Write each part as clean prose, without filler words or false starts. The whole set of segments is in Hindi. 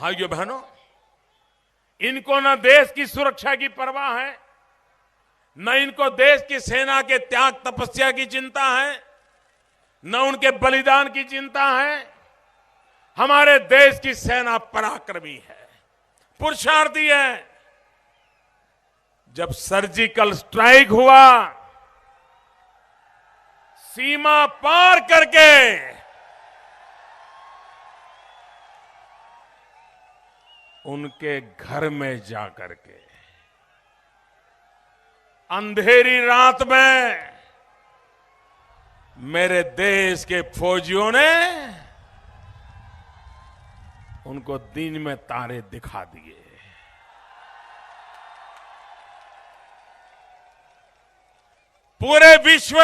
भाइयों बहनों, इनको न देश की सुरक्षा की परवाह है, न इनको देश की सेना के त्याग तपस्या की चिंता है, न उनके बलिदान की चिंता है। हमारे देश की सेना पराक्रमी है, पुरुषार्थी है। जब सर्जिकल स्ट्राइक हुआ, सीमा पार करके उनके घर में जाकर के अंधेरी रात में मेरे देश के फौजियों ने उनको दिन में तारे दिखा दिए। पूरे विश्व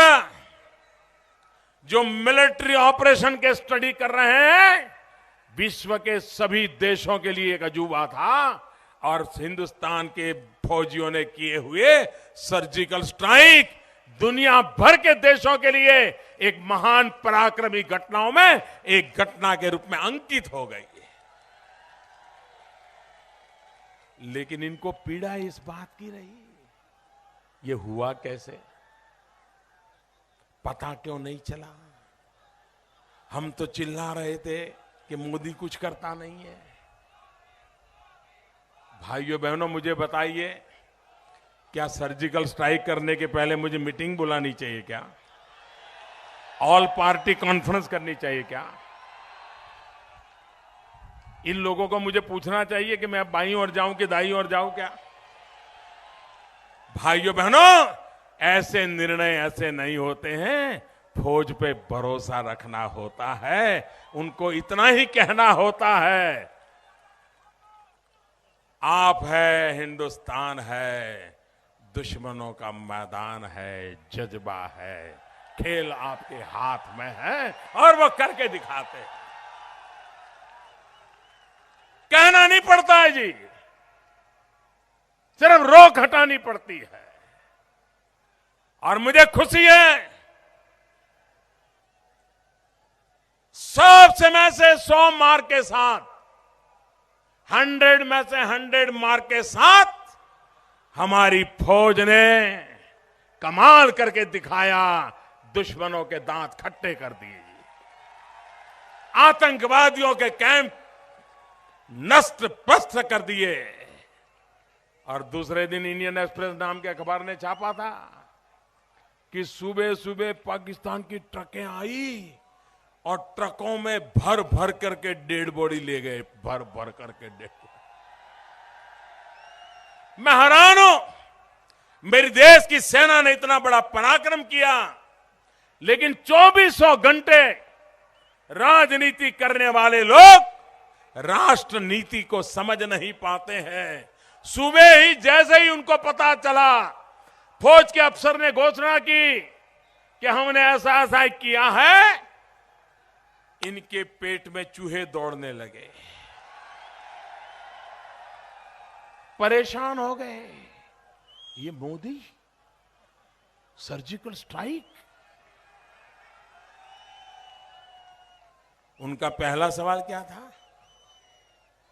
जो मिलिट्री ऑपरेशन के स्टडी कर रहे हैं, विश्व के सभी देशों के लिए एक अजूबा था, और हिंदुस्तान के फौजियों ने किए हुए सर्जिकल स्ट्राइक दुनिया भर के देशों के लिए एक महान पराक्रमी घटनाओं में एक घटना के रूप में अंकित हो गई। लेकिन इनको पीड़ा इस बात की रही, ये हुआ कैसे, पता क्यों नहीं चला। हम तो चिल्ला रहे थे कि मोदी कुछ करता नहीं है। भाइयों बहनों, मुझे बताइए, क्या सर्जिकल स्ट्राइक करने के पहले मुझे मीटिंग बुलानी चाहिए क्या? ऑल पार्टी कॉन्फ्रेंस करनी चाहिए क्या? इन लोगों को मुझे पूछना चाहिए कि मैं बाईं ओर जाऊं कि दाईं ओर जाऊं क्या? भाइयों बहनों, ऐसे निर्णय ऐसे नहीं होते हैं। फौज पे भरोसा रखना होता है, उनको इतना ही कहना होता है, आप है, हिंदुस्तान है, दुश्मनों का मैदान है, जज्बा है, खेल आपके हाथ में है, और वो करके दिखाते हैं। कहना नहीं पड़ता है जी, सिर्फ रोक हटानी पड़ती है। और मुझे खुशी है, 100 में से 100 मार्क के साथ, 100 में से 100 मार्क के साथ हमारी फौज ने कमाल करके दिखाया, दुश्मनों के दांत खट्टे कर दिए, आतंकवादियों के कैंप नष्ट पस्त कर दिए। और दूसरे दिन इंडियन एक्सप्रेस नाम के अखबार ने छापा था कि सुबह सुबह पाकिस्तान की ट्रकें आई और ट्रकों में भर भर करके डेड बॉडी ले गए, भर भर करके डेड बॉडी। मैं हैरान हूं, मेरे देश की सेना ने इतना बड़ा पराक्रम किया, लेकिन 2400 घंटे राजनीति करने वाले लोग राष्ट्र नीति को समझ नहीं पाते हैं। सुबह ही जैसे ही उनको पता चला, फौज के अफसर ने घोषणा की कि हमने ऐसा ऐसा किया है, इनके पेट में चूहे दौड़ने लगे, परेशान हो गए। ये मोदी, सर्जिकल स्ट्राइक। उनका पहला सवाल क्या था?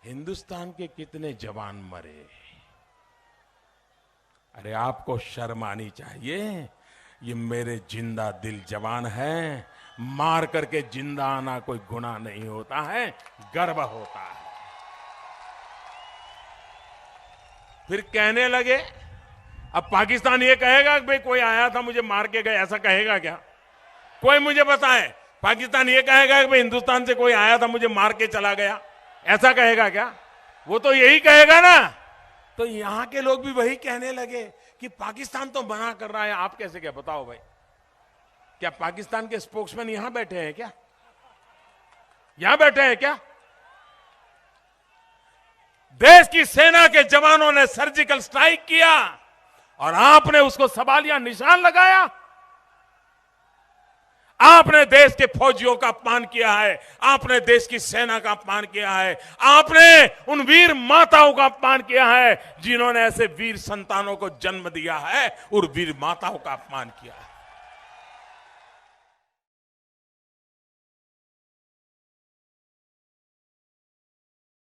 हिंदुस्तान के कितने जवान मरे? अरे आपको शर्म आनी चाहिए, ये मेरे जिंदा दिल जवान हैं, मार करके जिंदा आना कोई गुनाह नहीं होता है, गर्व होता है। फिर कहने लगे, अब पाकिस्तान ये कहेगा कि भाई कोई आया था मुझे मार के गए, ऐसा कहेगा क्या? कोई मुझे बताए, पाकिस्तान ये कहेगा कि भाई हिंदुस्तान से कोई आया था मुझे मार के चला गया, ऐसा कहेगा क्या? वो तो यही कहेगा ना। तो यहां के लोग भी वही कहने लगे कि पाकिस्तान तो मना कर रहा है, आप कैसे, क्या बताओ भाई, क्या पाकिस्तान के स्पोक्समैन यहां बैठे हैं क्या? यहां बैठे हैं क्या? देश की सेना के जवानों ने सर्जिकल स्ट्राइक किया और आपने उसको सवालिया निशान लगाया। आपने देश के फौजियों का अपमान किया है, आपने देश की सेना का अपमान किया है, आपने उन वीर माताओं का अपमान किया है जिन्होंने ऐसे वीर संतानों को जन्म दिया है, और वीर माताओं का अपमान किया है।